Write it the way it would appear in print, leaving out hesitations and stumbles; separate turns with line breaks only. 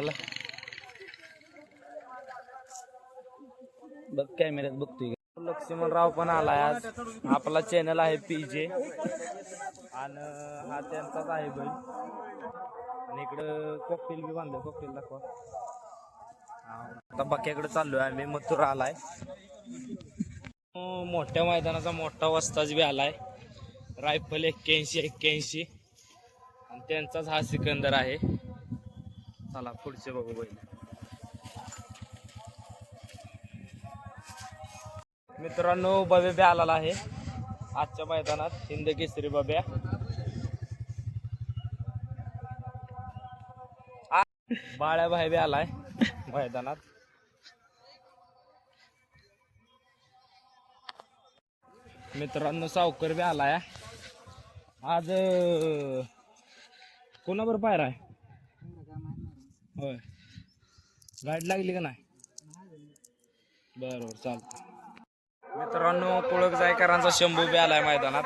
चला बघ कॅमेऱ्यात बघतोय. लक्ष्मणराव पण आलाय आज. आपला चॅनल आहे पीजे आणि हा त्यांचाच आहे बैल. आणि इकडं कॉकटेल बी बांधलं. कॉकटेल दाखवा. आता बाक्याकडे चाललोय आम्ही. मथुरा आलाय. मोठ्या मैदानाचा मोठा वस्ताज बी आलाय. रायफल 81 आणि त्यांचाच हा सिकंदर आहे. चला पुढचे बघू बैल. मित्रांनो बब्या बी आलेला आहे आजच्या मैदानात. हिंद केसरी बब्या. बाळ्या भाई बी आलाय मैदानात. मित्रांनो सावकर बी आलाय. आज कोणाबर पायरा आहे? होय गाडी लागली का नाही? बरोबर चालतं. मित्रांनो कुळक जायकरांचा शंभू बी आलाय मैदानात.